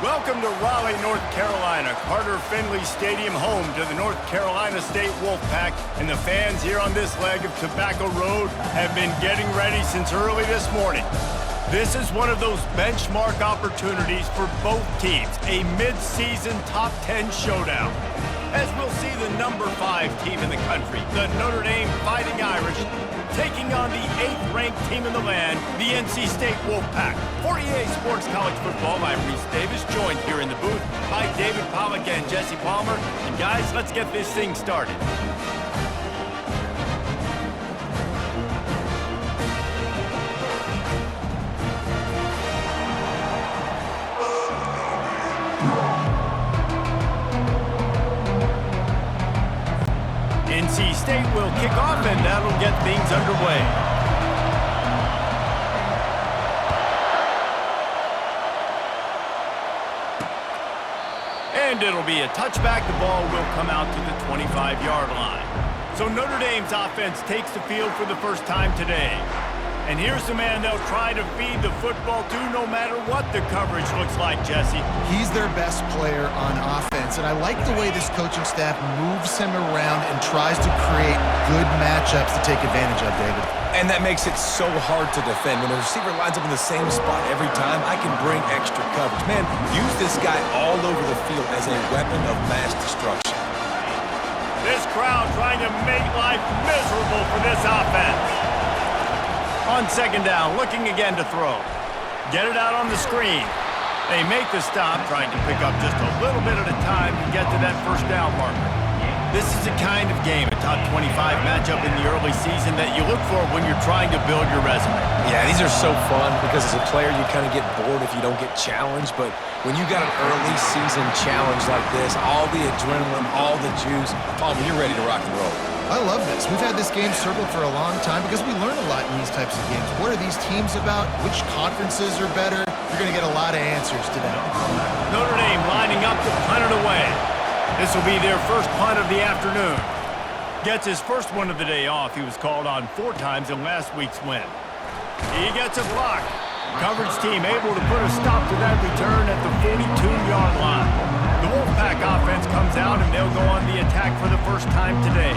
Welcome to Raleigh, North Carolina, Carter Finley Stadium, home to the North Carolina State Wolfpack, and the fans here on this leg of Tobacco Road have been getting ready since early this morning. This is one of those benchmark opportunities for both teams, a mid-season top 10 showdown. As we'll see the number 5 team in the country, the Notre Dame Fighting Irish, taking on the 8th-ranked team in the land, the NC State Wolfpack. For EA Sports College Football, I'm Reese Davis, joined here in the booth by David Pollack and Jesse Palmer. And guys, let's get this thing started. NC State will kick off, and that'll get things underway. And it'll be a touchback. The ball will come out to the 25-yard line. So Notre Dame's offense takes the field for the first time today. And here's the man they'll try to feed the football to no matter what the coverage looks like, Jesse. He's their best player on offense, and I like the way this coaching staff moves him around and tries to create good matchups to take advantage of, David. And that makes it so hard to defend. When the receiver lines up in the same spot every time, I can bring extra coverage. Man, use this guy all over the field as a weapon of mass destruction. This crowd trying to make life miserable for this offense. On second down, looking again to throw. Get it out on the screen. They make the stop, trying to pick up just a little bit at a time to get to that first down marker. This is the kind of game, a top 25 matchup in the early season, that you look for when you're trying to build your resume. Yeah, these are so fun because as a player, you kind of get bored if you don't get challenged. But when you got an early season challenge like this, all the adrenaline, all the juice, Palmer, you're ready to rock and roll. I love this. We've had this game circled for a long time because we learn a lot in these types of games. What are these teams about? Which conferences are better? You're going to get a lot of answers today. Notre Dame lining up to punt it away. This will be their first punt of the afternoon. Gets his first one of the day off. He was called on 4 times in last week's win. He gets a block. Coverage team able to put a stop to that return at the 42-yard line. The Wolfpack offense comes out, and they'll go on the attack for the first time today.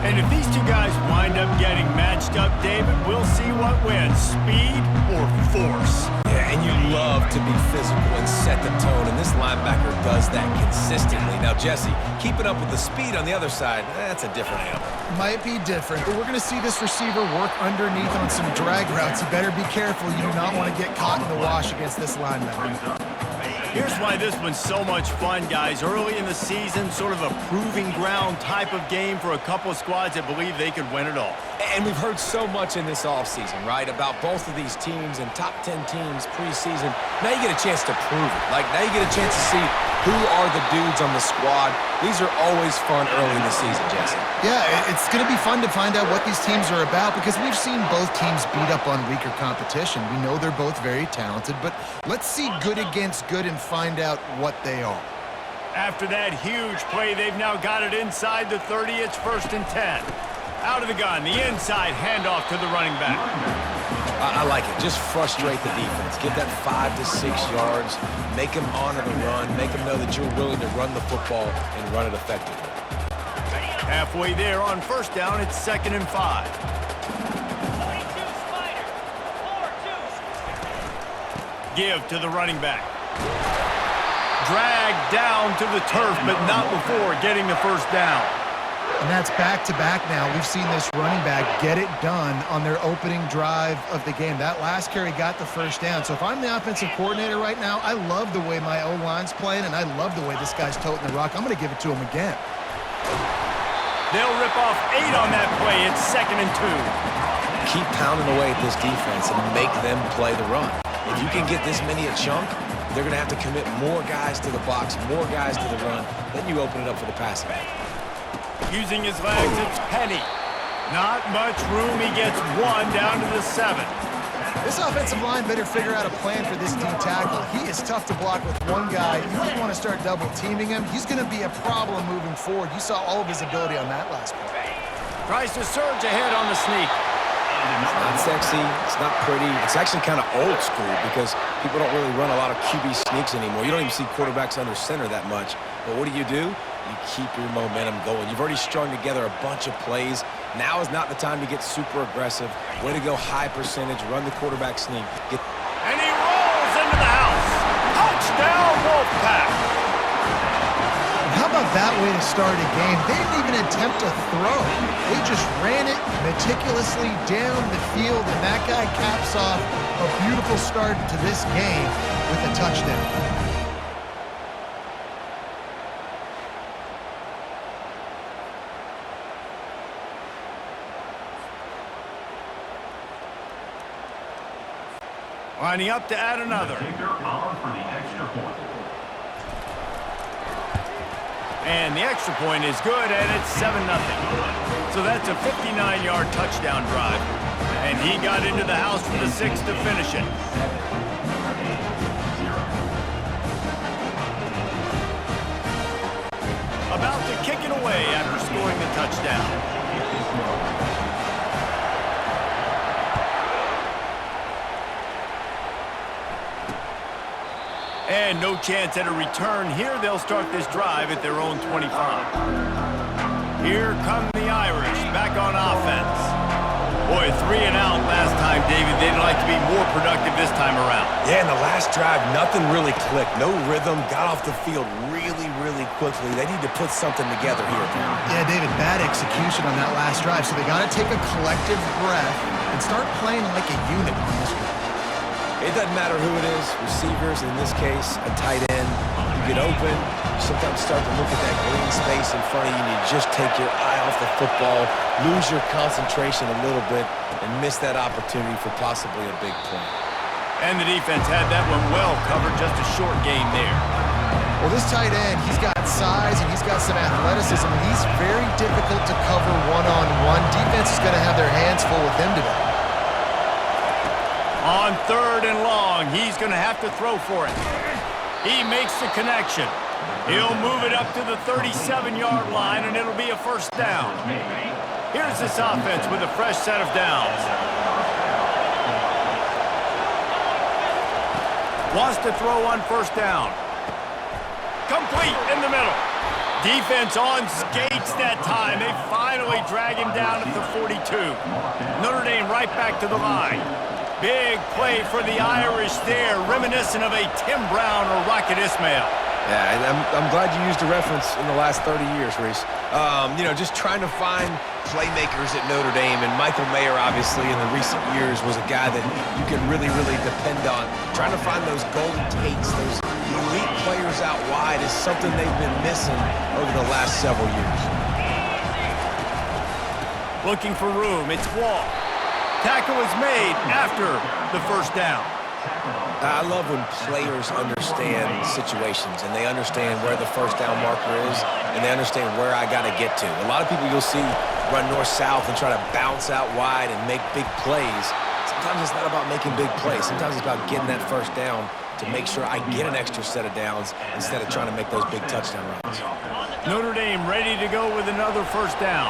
And if these two guys wind up getting matched up, David, we'll see what wins, speed or force. Yeah, and you love to be physical and set the tone, and this linebacker does that consistently. Now, Jesse, keeping up with the speed on the other side, that's a different animal. Might be different, but we're going to see this receiver work underneath on some drag routes. You better be careful. You do not want to get caught in the wash against this linebacker. Here's why this one's so much fun, guys. Early in the season, sort of a proving ground type of game for a couple of squads that believe they could win it all. And we've heard so much in this offseason, right, about both of these teams and top 10 teams preseason. Now you get a chance to prove it. Like, now you get a chance to see who are the dudes on the squad. These are always fun early in the season, Jesse. Yeah, it's going to be fun to find out what these teams are about because we've seen both teams beat up on weaker competition. We know they're both very talented, but let's see good against good and find out what they are. After that huge play, they've now got it inside the 30. It's 1st and 10. Out of the gun, the inside handoff to the running back. I like it. Just frustrate the defense. Get that 5 to 6 yards. Make them honor the run. Make them know that you're willing to run the football and run it effectively. Halfway there on 1st down, it's 2nd and 5. Give to the running back. Dragged down to the turf, but not before getting the 1st down. And that's back-to-back now. We've seen this running back get it done on their opening drive of the game. That last carry got the 1st down. So if I'm the offensive coordinator right now, I love the way my O-line's playing, and I love the way this guy's toting the rock. I'm going to give it to him again. They'll rip off 8 on that play. It's 2nd and 2. Keep pounding away at this defense and make them play the run. If you can get this many a chunk, they're going to have to commit more guys to the box, more guys to the run. Then you open it up for the passing game. Using his legs, it's Penny. Not much room. He gets 1 down to the 7. This offensive line better figure out a plan for this D tackle. He is tough to block with one guy. You don't want to start double-teaming him. He's going to be a problem moving forward. You saw all of his ability on that last play. Tries to surge ahead on the sneak. Not sexy. It's not pretty. It's actually kind of old school because people don't really run a lot of QB sneaks anymore. You don't even see quarterbacks under center that much. But what do? You keep your momentum going. You've already strung together a bunch of plays. Now is not the time to get super aggressive. Way to go high percentage. Run the quarterback sneak. And he rolls into the house. Touchdown, Wolfpack. How about that way to start a game? They didn't even attempt to throw. They just ran it meticulously down the field, and that guy caps off a beautiful start to this game with a touchdown. Lining up to add another. And the extra point is good, and it's 7-0. So that's a 59-yard touchdown drive. And he got into the house for the 6 to finish it. About to kick it away after scoring the touchdown. And no chance at a return here. They'll start this drive at their own 25. Here come the Irish back on offense. Boy, 3 and out last time, David. They'd like to be more productive this time around. Yeah, in the last drive, nothing really clicked. No rhythm. Got off the field really, really quickly. They need to put something together here. Yeah, David, bad execution on that last drive. So they got to take a collective breath and start playing like a unit on this one. It doesn't matter who it is, receivers, in this case, a tight end. You get open, you sometimes start to look at that green space in front of you, and you just take your eye off the football, lose your concentration a little bit, and miss that opportunity for possibly a big play. And the defense had that one well covered, just a short gain there. Well, this tight end, he's got size and he's got some athleticism, and he's very difficult to cover one-on-one. Defense is going to have their hands full with him today. On 3rd and long, he's going to have to throw for it. He makes the connection. He'll move it up to the 37-yard line, and it'll be a first down. Here's this offense with a fresh set of downs. Wants to throw on first down. Complete in the middle. Defense on skates that time. They finally drag him down at the 42. Notre Dame right back to the line. Big play for the Irish there, reminiscent of a Tim Brown or Rocket Ismail. Yeah, and I'm glad you used a reference in the last 30 years, Reese. You know, just trying to find playmakers at Notre Dame, and Michael Mayer, obviously, in the recent years, was a guy that you can really, really depend on. Trying to find those golden takes, those elite players out wide is something they've been missing over the last several years. Looking for room, it's Wall. Tackle is made after the first down. I love when players understand situations and they understand where the first down marker is and they understand where I got to get to. A lot of people you'll see run north-south and try to bounce out wide and make big plays. Sometimes it's not about making big plays. Sometimes it's about getting that first down to make sure I get an extra set of downs instead of trying to make those big touchdown runs. Notre Dame ready to go with another first down.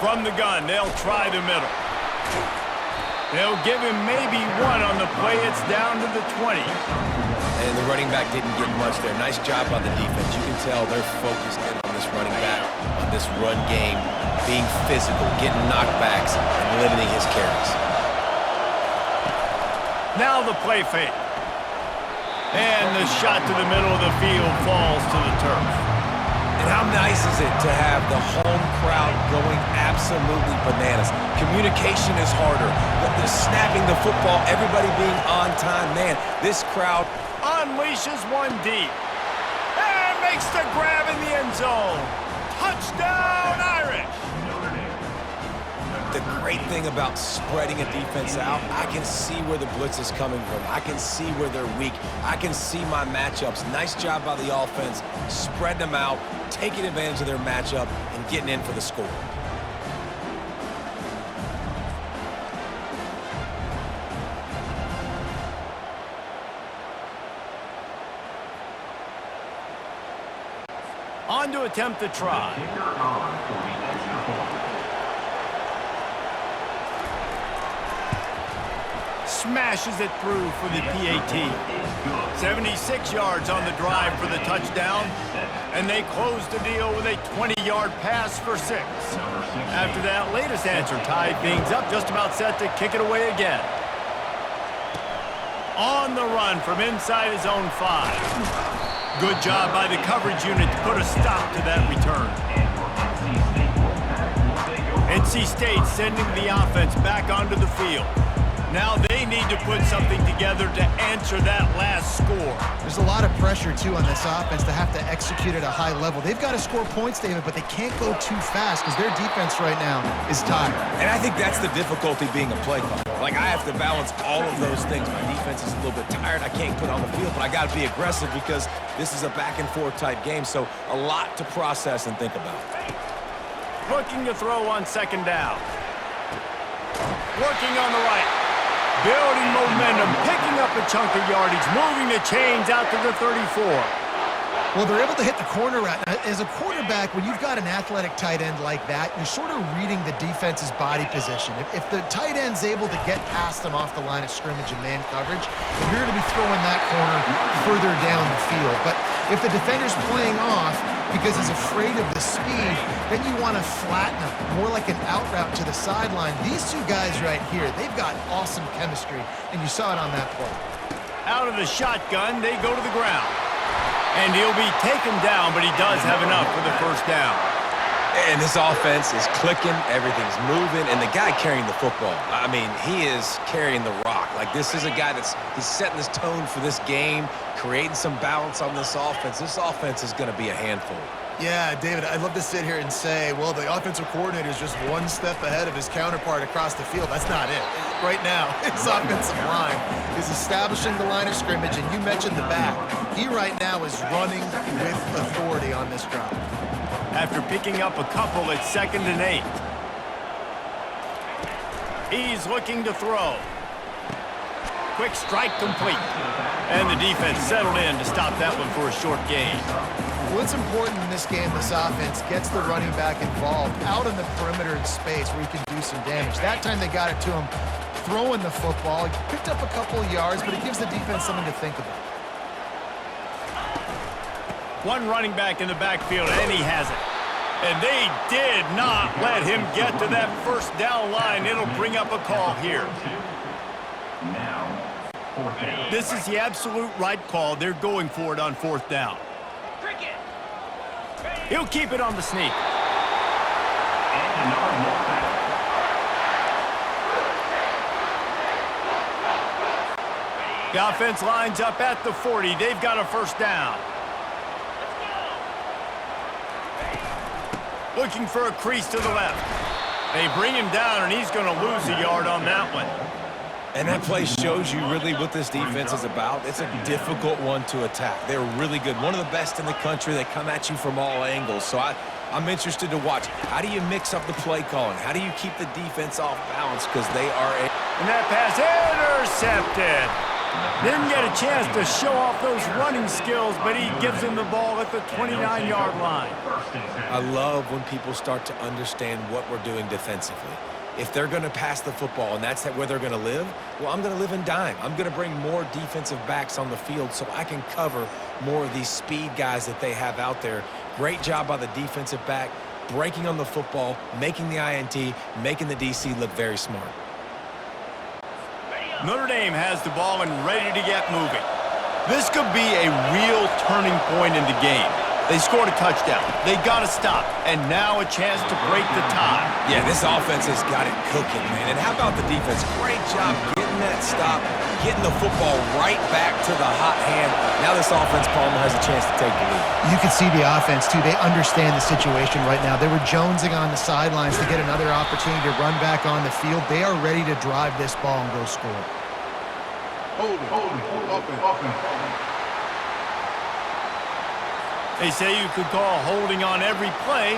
From the gun, they'll try the middle. They'll give him maybe one on the play. It's down to the 20. And the running back didn't get much there. Nice job by the defense. You can tell they're focused in on this running back, on this run game, being physical, getting knockbacks, and limiting his carries. Now the play fake. And the shot to the middle of the field falls to the turf. And how nice is it to have the home crowd going absolutely bananas? Communication is harder. The snapping the football, everybody being on time. Man, this crowd unleashes one deep. And makes the grab in the end zone. Touchdown, Irish! The great thing about spreading a defense out, I can see where the blitz is coming from. I can see where they're weak. I can see my matchups. Nice job by the offense, spreading them out, taking advantage of their matchup, and getting in for the score. On to attempt the try. smashes it through for the PAT. 76 yards on the drive for the touchdown, and they close the deal with a 20-yard pass for 6. After that latest answer tied things up, just about set to kick it away again. On the run from inside his own 5. Good job by the coverage unit to put a stop to that return. NC State sending the offense back onto the field. Now they need to put something together to answer that last score. There's a lot of pressure, too, on this offense to have to execute at a high level. They've got to score points, David, but they can't go too fast because their defense right now is tired. And I think that's the difficulty being a play caller. Like, I have to balance all of those things. My defense is a little bit tired. I can't put on the field, but I got to be aggressive because this is a back-and-forth type game, so a lot to process and think about. Looking to throw on second down. Working on the right. Building momentum, picking up a chunk of yardage, moving the chains out to the 34. Well, they're able to hit the corner route. As a quarterback, when you've got an athletic tight end like that, you're sort of reading the defense's body position. If the tight end's able to get past them off the line of scrimmage and man coverage, you're going to be throwing that corner further down the field. But if the defender's playing off because he's afraid of the speed, then you want to flatten him, more like an out route to the sideline. These two guys right here, they've got awesome chemistry, and you saw it on that play. Out of the shotgun, they go to the ground. And he'll be taken down, but he does have enough for the first down. And this offense is clicking, everything's moving, and the guy carrying the football, I mean, he is carrying the rock. Like, this is a guy he's setting this tone for this game, creating some balance on this offense. This offense is going to be a handful. Yeah, David, I'd love to sit here and say, well, the offensive coordinator is just one step ahead of his counterpart across the field. That's not it. Right now, his offensive line is establishing the line of scrimmage, and you mentioned the back. He right now is running with authority on this drive. After picking up a couple at 2nd and 8. He's looking to throw. Quick strike complete. And the defense settled in to stop that one for a short gain. What's important in this game, this offense gets the running back involved out in the perimeter in space where he can do some damage. That time they got it to him throwing the football. He picked up a couple of yards, but it gives the defense something to think about. One running back in the backfield, and he has it. And they did not let him get to that first down line. It'll bring up a call here. This is the absolute right call. They're going for it on 4th down. He'll keep it on the sneak. The offense lines up at the 40. They've got a first down. Looking for a crease to the left. They bring him down, and he's going to lose a yard on that one. And that play shows you really what this defense is about. It's a difficult one to attack. They're really good. One of the best in the country. They come at you from all angles. So I'm interested to watch. How do you mix up the play calling? How do you keep the defense off balance? Because they are And that pass intercepted. Didn't get a chance to show off those running skills, but he gives him the ball at the 29-yard line. I love when people start to understand what we're doing defensively. If they're going to pass the football and that's where they're going to live, well, I'm going to live in dime. I'm going to bring more defensive backs on the field so I can cover more of these speed guys that they have out there. Great job by the defensive back, breaking on the football, making the INT, making the DC look very smart. Notre Dame has the ball and ready to get moving. This could be a real turning point in the game. They scored a touchdown. They got to stop. And now a chance to break the tie. Yeah, this offense has got it cooking, man. And how about the defense? Great job getting that stop, getting the football right back to the hot hand. Now this offense, Palmer, has a chance to take the lead. You can see the offense, too. They understand the situation right now. They were jonesing on the sidelines to get another opportunity to run back on the field. They are ready to drive this ball and go score. Hold it. They say you could call holding on every play.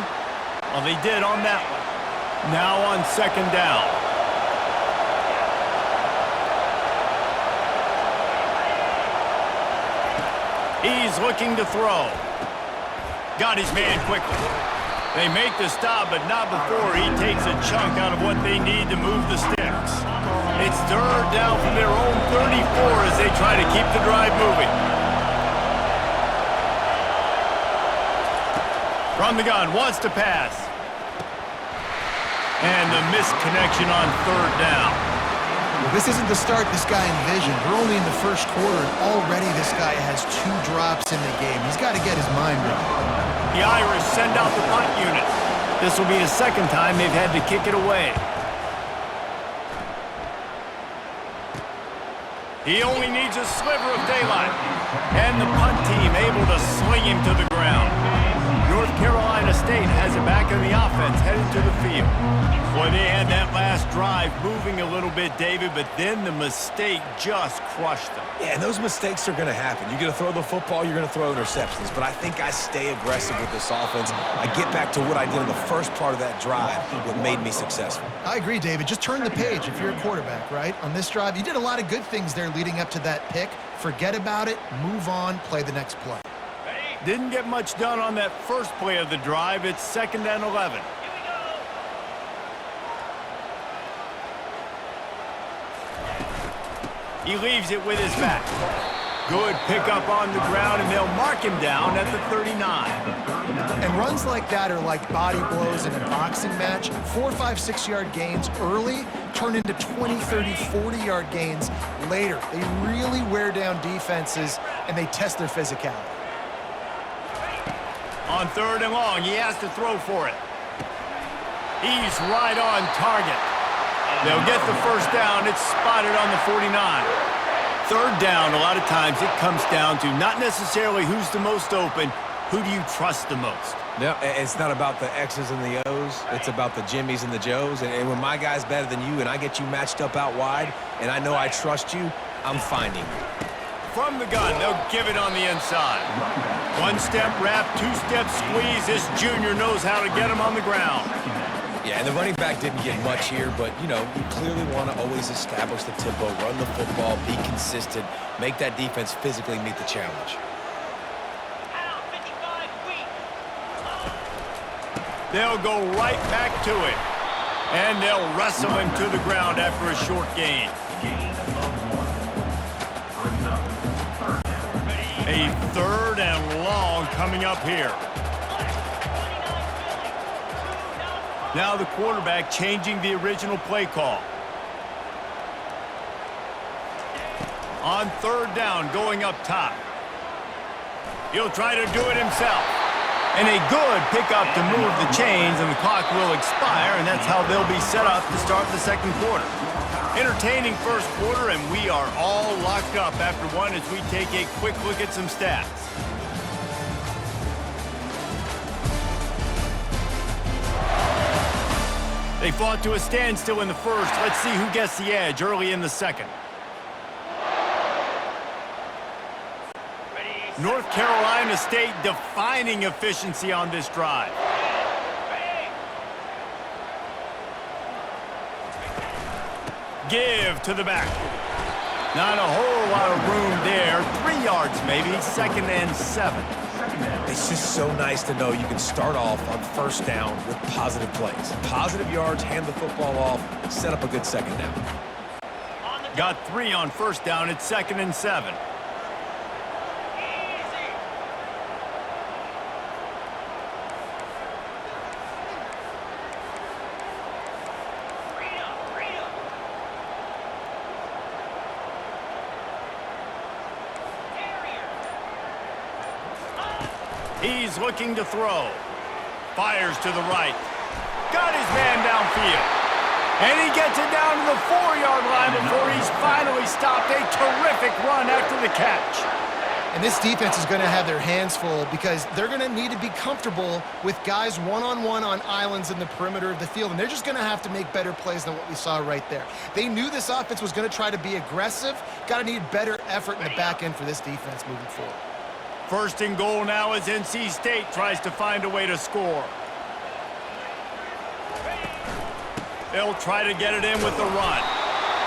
Well, they did on that one. Now on 2nd down. He's looking to throw. Got his man quickly. They make the stop, but not before he takes a chunk out of what they need to move the sticks. It's third down from their own 34 as they try to keep the drive moving. From the gun, wants to pass. And the missed connection on third down. Well, this isn't the start this guy envisioned. We're only in the first quarter, and already this guy has 2 drops in the game. He's got to get his mind right. The Irish send out the punt unit. This will be the second time they've had to kick it away. He only needs a sliver of daylight. And the punt team able to sling him to the ground. North Carolina State has it back in the offense, headed to the field. Boy, they had that last drive moving a little bit, David, but then the mistake just crushed them. Yeah, and those mistakes are going to happen. You're going to throw the football, you're going to throw interceptions. But I think I stay aggressive with this offense. I get back to what I did in the first part of that drive that made me successful. I agree, David. Just turn the page if you're a quarterback, right? On this drive, you did a lot of good things there leading up to that pick. Forget about it, move on, play the next play. Didn't get much done on that first play of the drive. It's 2nd and 11. He leaves it with his back. Good pickup on the ground, and they'll mark him down at the 39. And runs like that are like body blows in a boxing match. 4, 5, 6-yard gains early turn into 20, 30, 40-yard gains later. They really wear down defenses, and they test their physicality. On 3rd and long, he has to throw for it. He's right on target. They'll get the first down. It's spotted on the 49. 3rd down, a lot of times it comes down to not necessarily who's the most open, who do you trust the most? No, it's not about the X's and the O's. It's about the Jimmys and the Joes. And when my guy's better than you and I get you matched up out wide and I know I trust you, I'm finding you. From the gun, they'll give it on the inside. 1-step wrap, 2-step squeeze. This junior knows how to get him on the ground. Yeah, and the running back didn't get much here, but, you know, you clearly want to always establish the tempo, run the football, be consistent, make that defense physically meet the challenge. They'll go right back to it. And they'll wrestle him to the ground after a short gain. A 3rd and long coming up here. Now the quarterback changing the original play call. On 3rd down, going up top. He'll try to do it himself. And a good pickup to move the chains, and the clock will expire, and that's how they'll be set up to start the 2nd quarter. Entertaining first quarter, and we are all locked up after one as we take a quick look at some stats. They fought to a standstill in the first. Let's see who gets the edge early in the 2nd. North Carolina State defining efficiency on this drive. Give to the back. Not a whole lot of room there. 3 yards maybe, 2nd and 7. It's just so nice to know you can start off on 1st down with positive plays. Positive yards, hand the football off, set up a good 2nd down. Got 3 on 1st down. It's 2nd and 7. He's looking to throw. Fires to the right. Got his man downfield. And he gets it down to the 4-yard line before he's finally stopped. A terrific run after the catch. And this defense is going to have their hands full because they're going to need to be comfortable with guys one-on-one on islands in the perimeter of the field. And they're just going to have to make better plays than what we saw right there. They knew this offense was going to try to be aggressive. Got to need better effort in the back end for this defense moving forward. 1st and goal now as NC State tries to find a way to score. They'll try to get it in with the run.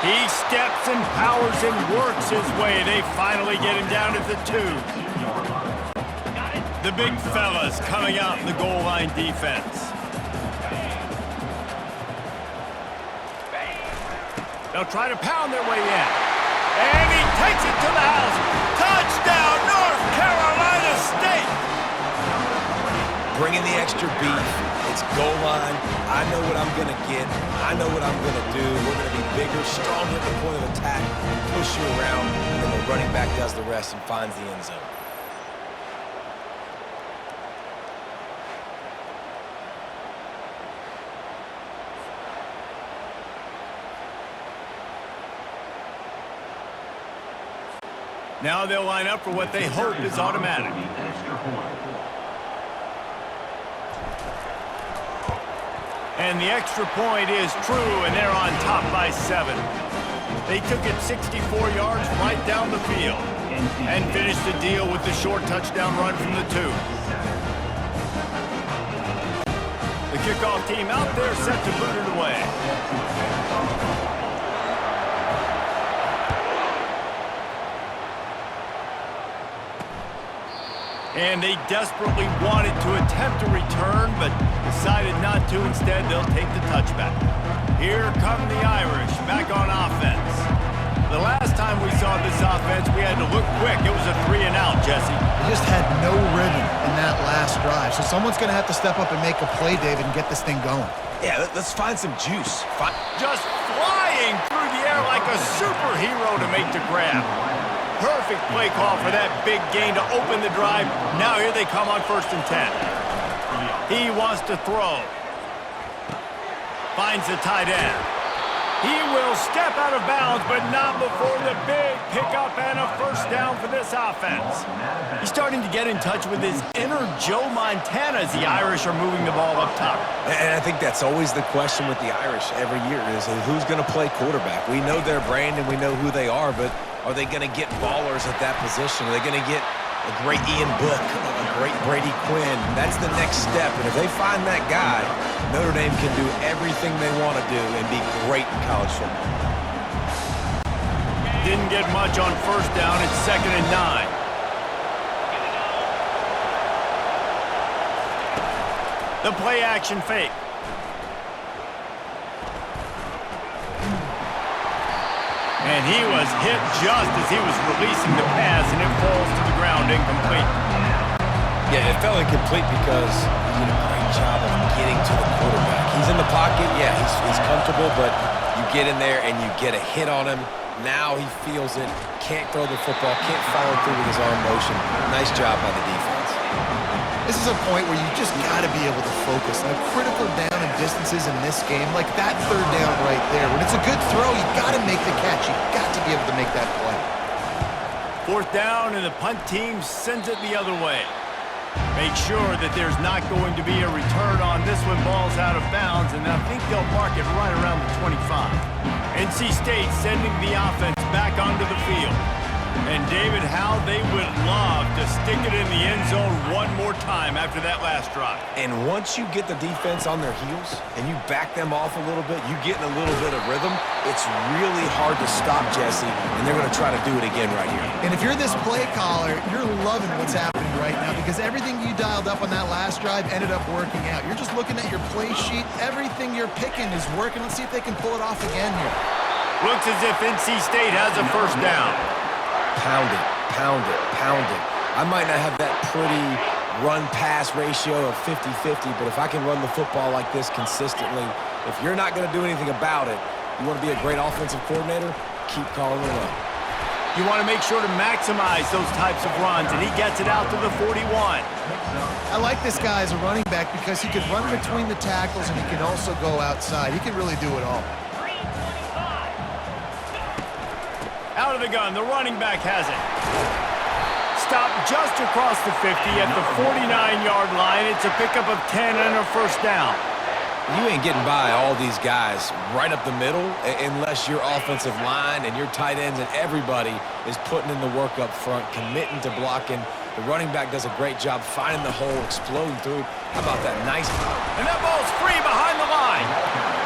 He steps and powers and works his way. They finally get him down at the 2. The big fellas coming out in the goal line defense. They'll try to pound their way in. And he takes it to the house. Touchdown, North Carolina State! Bringing the extra beef. It's goal line. I know what I'm going to get. I know what I'm going to do. We're going to be bigger, stronger at the point of attack, push you around, and then the running back does the rest and finds the end zone. Now they'll line up for what they hope is automatic. And the extra point is true, and they're on top by 7. They took it 64 yards right down the field and finished the deal with the short touchdown run from the 2. The kickoff team out there set to boot it away. And they desperately wanted to attempt a return, but decided not to. Instead, they'll take the touchback. Here come the Irish back on offense. The last time we saw this offense, we had to look quick. It was a 3-and-out, Jesse. They just had no rhythm in that last drive. So someone's going to have to step up and make a play, David, and get this thing going. Yeah, let's find some juice. Just flying through the air like a superhero to make the grab. Perfect play call for that big gain to open the drive. Now here they come on 1st and 10. He wants to throw. Finds the tight end. He will step out of bounds, but not before the big pickup and a 1st down for this offense. He's starting to get in touch with his inner Joe Montana as the Irish are moving the ball up top. And I think that's always the question with the Irish every year is who's going to play quarterback. We know their brand and we know who they are, but are they going to get ballers at that position? Are they going to get a great Ian Book, a great Brady Quinn? That's the next step. And if they find that guy, Notre Dame can do everything they want to do and be great in college football. Didn't get much on 1st down. It's 2nd and 9. The play action fake. And he was hit just as he was releasing the pass, and it falls to the ground incomplete. Yeah, it fell incomplete because he did a great job of getting to the quarterback. He's in the pocket. Yeah, he's comfortable, but you get in there and you get a hit on him. Now he feels it, can't throw the football, can't follow through with his arm motion. Nice job by the defense. This is a point where you just got to be able to focus. And the critical down and distances in this game, like that 3rd down right there, when it's a good throw, you got to make the catch. You got to be able to make that play. 4th down, and the punt team sends it the other way. Make sure that there's not going to be a return on this when ball's out of bounds, and I think they'll mark it right around the 25. NC State sending the offense back onto the field. And David, how they would love to stick it in the end zone one more time after that last drive. And once you get the defense on their heels and you back them off a little bit, you get in a little bit of rhythm, it's really hard to stop, Jesse, and they're going to try to do it again right here. And if you're this play caller, you're loving what's happening right now because everything you dialed up on that last drive ended up working out. You're just looking at your play sheet. Everything you're picking is working. Let's see if they can pull it off again here. Looks as if NC State has a 1st down. Pound it, pound it, pound it. I might not have that pretty run-pass ratio of 50-50, but if I can run the football like this consistently, if you're not going to do anything about it, you want to be a great offensive coordinator, keep calling it up. You want to make sure to maximize those types of runs, and he gets it out to the 41. I like this guy as a running back because he can run between the tackles and he can also go outside. He can really do it all. Out of the gun, the running back has it. Stopped just across the 50 at the 49-yard line. It's a pickup of 10 and a 1st down. You ain't getting by all these guys right up the middle unless your offensive line and your tight ends and everybody is putting in the work up front, committing to blocking. The running back does a great job finding the hole, exploding through. How about that nice... And that ball's free behind the line.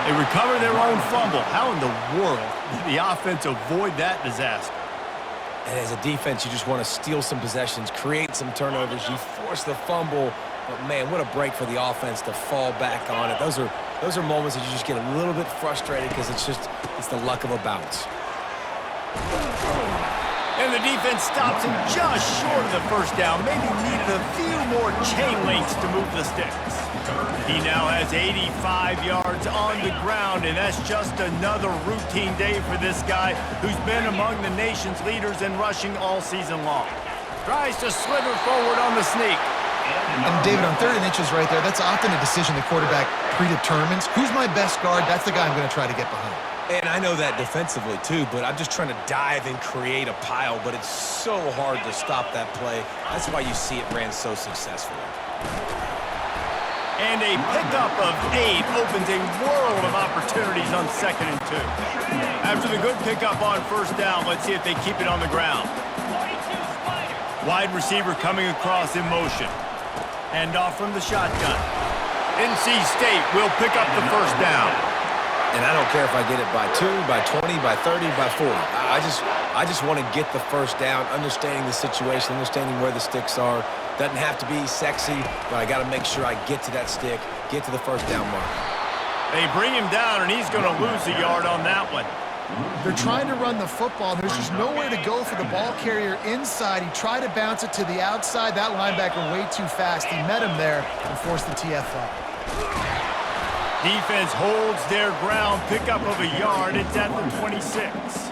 They recover their own fumble. How in the world did the offense avoid that disaster? And as a defense, you just want to steal some possessions, create some turnovers. You force the fumble. But, man, what a break for the offense to fall back on it. Those are Those are moments that you just get a little bit frustrated because it's the luck of a bounce. And the defense stops him just short of the first down. Maybe needed a few more chain links to move the sticks. He now has 85 yards on the ground, and that's just another routine day for this guy who's been among the nation's leaders in rushing all season long. Tries to slither forward on the sneak. And David, on 3rd and inches right there, that's often a decision the quarterback predetermines. Who's my best guard? That's the guy I'm going to try to get behind. And I know that defensively too, but I'm just trying to dive and create a pile, but it's so hard to stop that play. That's why you see it ran so successfully. And a pickup of 8 opens a world of opportunities on 2nd and 2. After the good pickup on 1st down, let's see if they keep it on the ground. Wide receiver coming across in motion. Hand off from the shotgun. NC State will pick up the 1st down. And I don't care if I get it by 2, by 20, by 30, by 40. I just want to get the 1st down, understanding the situation, understanding where the sticks are. Doesn't have to be sexy, but I got to make sure I get to that stick, get to the 1st down mark. They bring him down, and he's going to lose a yard on that one. They're trying to run the football. There's just nowhere to go for the ball carrier inside. He tried to bounce it to the outside. That linebacker way too fast. He met him there and forced the TFL. Defense holds their ground. Pickup of a yard. It's at the 26.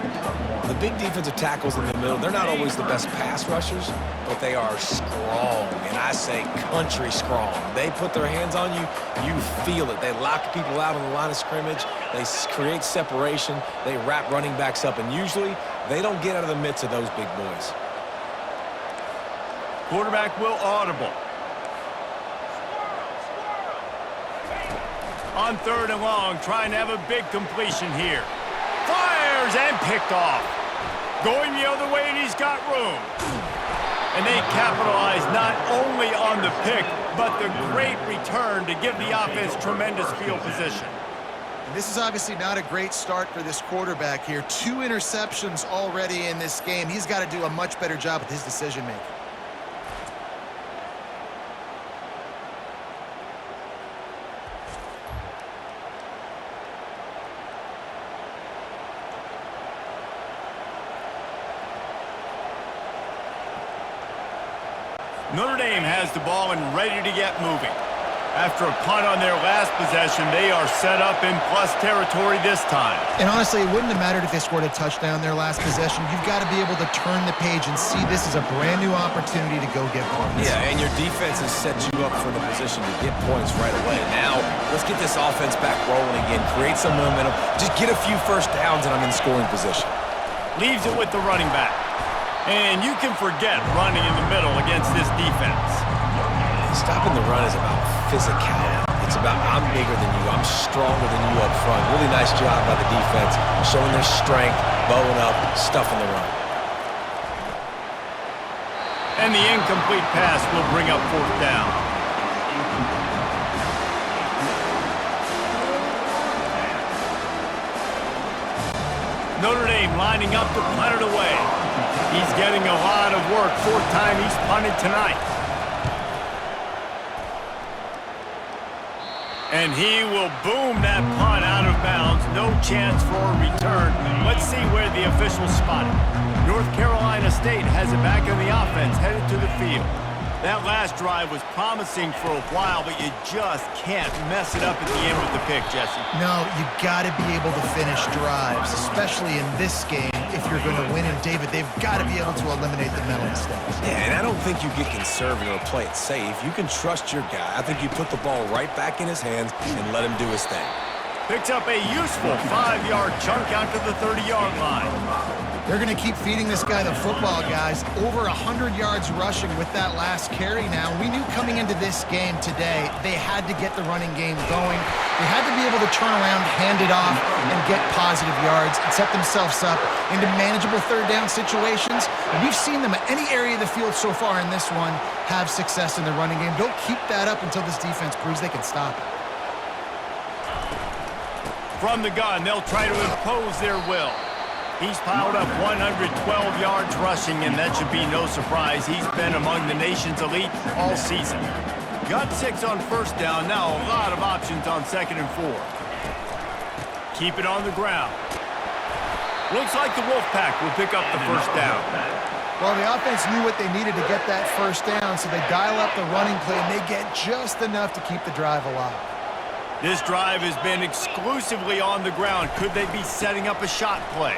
The big defensive tackles in the middle, they're not always the best pass rushers, but they are strong, and I say country strong. They put their hands on you, you feel it. They lock people out on the line of scrimmage. They create separation. They wrap running backs up, and usually they don't get out of the midst of those big boys. Quarterback will audible. On 3rd and long, trying to have a big completion here. Fires and picked off. Going the other way, and he's got room. And they capitalize not only on the pick, but the great return to give the offense tremendous field position. And this is obviously not a great start for this quarterback here. 2 interceptions already in this game. He's got to do a much better job with his decision-making. Notre Dame has the ball and ready to get moving. After a punt on their last possession, they are set up in plus territory this time. And honestly, it wouldn't have mattered if they scored a touchdown their last possession. You've got to be able to turn the page and see this is a brand new opportunity to go get points. Yeah, and your defense has set you up for the position to get points right away. Now, let's get this offense back rolling again, create some momentum, just get a few 1st downs, and I'm in scoring position. Leaves it with the running back. And you can forget running in the middle against this defense. Stopping the run is about physicality. It's about I'm bigger than you, I'm stronger than you up front. Really nice job by the defense, showing their strength, bowing up, stuffing the run. And the incomplete pass will bring up 4th down. Notre Dame lining up to punt it away. He's getting a lot of work. 4th time he's punted tonight. And he will boom that punt out of bounds. No chance for a return. Let's see where the officials spot it. North Carolina State has it back in the offense, headed to the field. That last drive was promising for a while, but you just can't mess it up at the end with the pick, Jesse. No, you got to be able to finish drives, especially in this game. If you're going to win, and David, they've got to be able to eliminate the mental mistakes. Yeah, and I don't think you get conservative or play it safe. You can trust your guy. I think you put the ball right back in his hands and let him do his thing. Picks up a useful 5-yard chunk out to the 30-yard line. They're going to keep feeding this guy the football, guys. Over 100 yards rushing with that last carry now. We knew coming into this game today, they had to get the running game going. They had to be able to turn around, hand it off, and get positive yards and set themselves up into manageable 3rd down situations. And we've seen them at any area of the field so far in this one have success in the running game. Don't keep that up until this defense proves they can stop it. From the gun, they'll try to impose their will. He's piled up 112 yards rushing, and that should be no surprise. He's been among the nation's elite all season. Got 6 on first down. Now a lot of options on 2nd and 4. Keep it on the ground. Looks like the Wolfpack will pick up the first down. Well, the offense knew what they needed to get that first down, so they dial up the running play, and they get just enough to keep the drive alive. This drive has been exclusively on the ground. Could they be setting up a shot play?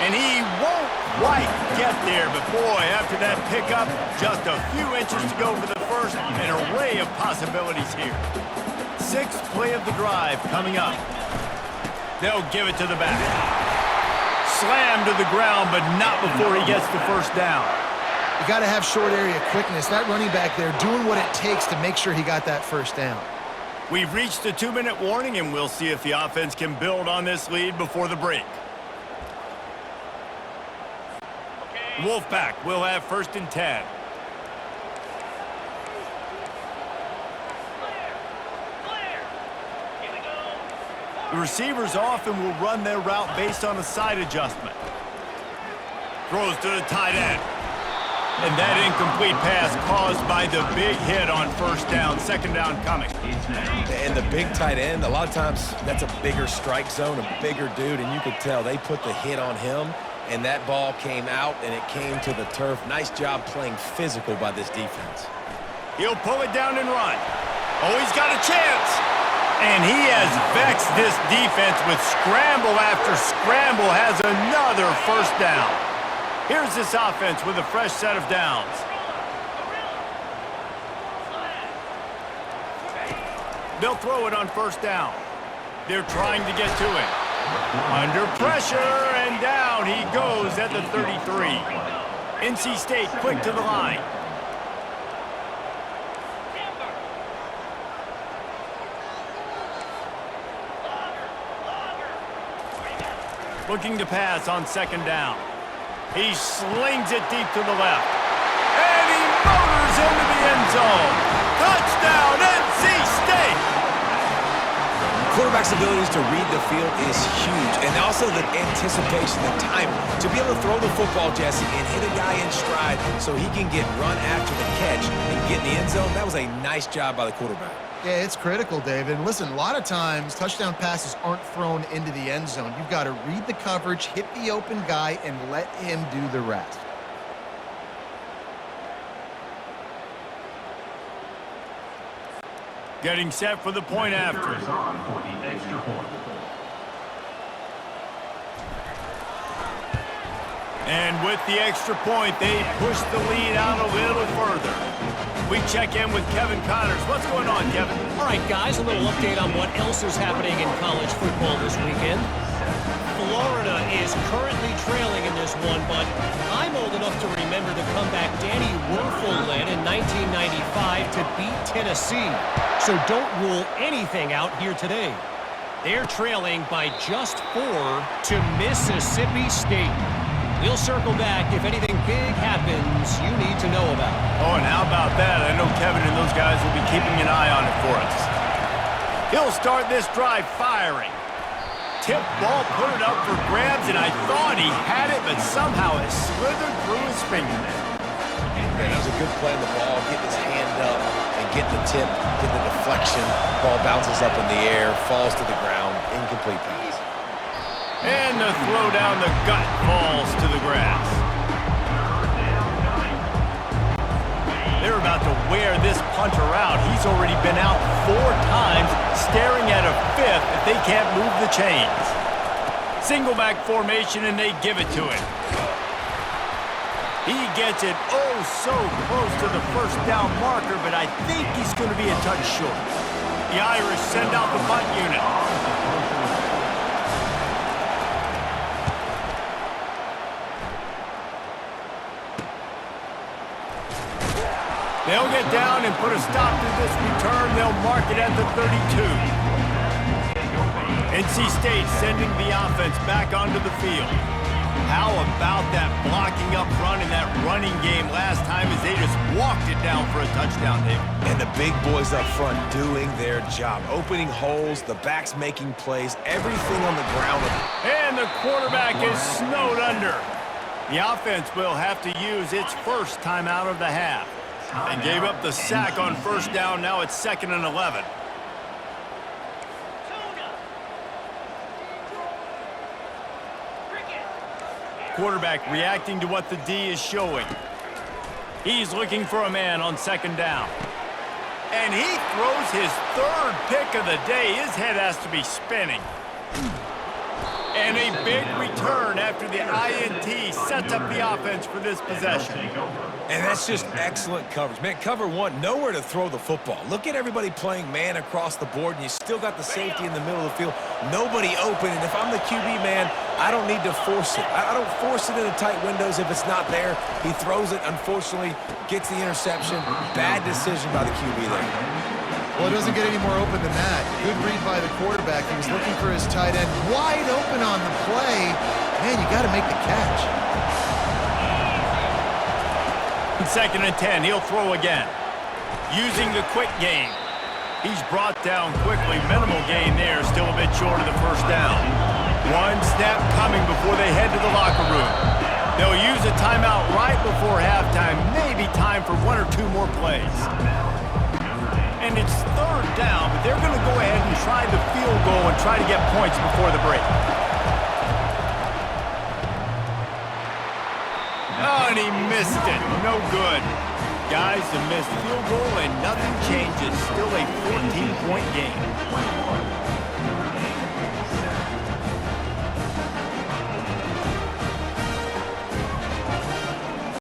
And he won't quite get there, but boy, after that pickup, just a few inches to go for the first. An array of possibilities here. 6th play of the drive coming up. They'll give it to the back. Slammed to the ground, but not before he gets the first down. You got to have short area quickness. That running back there doing what it takes to make sure he got that first down. We've reached the 2-minute warning, and we'll see if the offense can build on this lead before the break. Wolfpack will have 1st and 10. The receivers often will run their route based on a side adjustment. Throws to the tight end. And that incomplete pass caused by the big hit on first down. 2nd down coming. And the big tight end, a lot of times that's a bigger strike zone, a bigger dude, and you could tell they put the hit on him, and that ball came out, and it came to the turf. Nice job playing physical by this defense. He'll pull it down and run. Oh, he's got a chance. And he has vexed this defense with scramble after scramble, has another first down. Here's this offense with a fresh set of downs. They'll throw it on first down. They're trying to get to it. Under pressure, and down he goes at the 33. NC State quick to the line. Looking to pass on 2nd down. He slings it deep to the left. And he motors into the end zone. Touchdown, NC State! Quarterback's abilities to read the field is huge, and also the anticipation, the time to be able to throw the football, Jesse, and hit a guy in stride so he can get run after the catch and get in the end zone. That was a nice job by the quarterback. Yeah, it's critical, David. And listen, a lot of times touchdown passes aren't thrown into the end zone. You've got to read the coverage, hit the open guy, and let him do the rest. Getting set for the point after. And with the extra point, they push the lead out a little further. We check in with Kevin Connors. What's going on, Kevin? All right, guys, a little update on what else is happening in college football this weekend. Florida is currently trailing in this one, but I'm old enough to remember the comeback Danny Werfel led in 1995 to beat Tennessee. So don't rule anything out here today. They're trailing by just 4 to Mississippi State. We'll circle back if anything big happens you need to know about. Oh, and how about that? I know Kevin and those guys will be keeping an eye on it for us. He'll start this drive firing. Tip ball, put it up for grabs, and I thought he had it, but somehow it slithered through his fingers. Yeah, that was a good play on the ball, getting his hand up and getting the tip, getting the deflection. Ball bounces up in the air, falls to the ground, incomplete pass. And the throw down the gut falls to the grass. They're about to wear this punter out. He's already been out 4 times, staring at a 5th if they can't move the chains. Single back formation, and they give it to him. He gets it oh so close to the first down marker, but I think he's going to be a touch short. The Irish send out the punt unit. They'll get down and put a stop to this return. They'll mark it at the 32. NC State sending the offense back onto the field. How about that blocking up front in that running game last time as they just walked it down for a touchdown, David? And the big boys up front doing their job. Opening holes, the backs making plays, everything on the ground. And the quarterback is snowed under. The offense will have to use its first timeout of the half. They gave up the sack on first down. Now it's 2nd and 11. Quarterback reacting to what the D is showing. He's looking for a man on 2nd down. And he throws his 3rd pick of the day. His head has to be spinning. And a big return after the INT sets up the offense for this possession. And that's just excellent coverage. Man, cover one, nowhere to throw the football. Look at everybody playing man across the board, and you still got the safety in the middle of the field. Nobody open, and if I'm the QB, man, I don't need to force it. I don't force it into tight windows if it's not there. He throws it, unfortunately, gets the interception. Bad decision by the QB there. Well, it doesn't get any more open than that. Good read by the quarterback. He was looking for his tight end. Wide open on the play. Man, you got to make the catch. 2nd and 10. He'll throw again. Using the quick game. He's brought down quickly. Minimal gain there. Still a bit short of the first down. One snap coming before they head to the locker room. They'll use a timeout right before halftime. Maybe time for 1 or 2 more plays. And it's 3rd down, but they're going to go ahead and try the field goal and try to get points before the break. Oh, and he missed it. No good. Guys, a missed field goal and nothing changes. Still a 14-point game.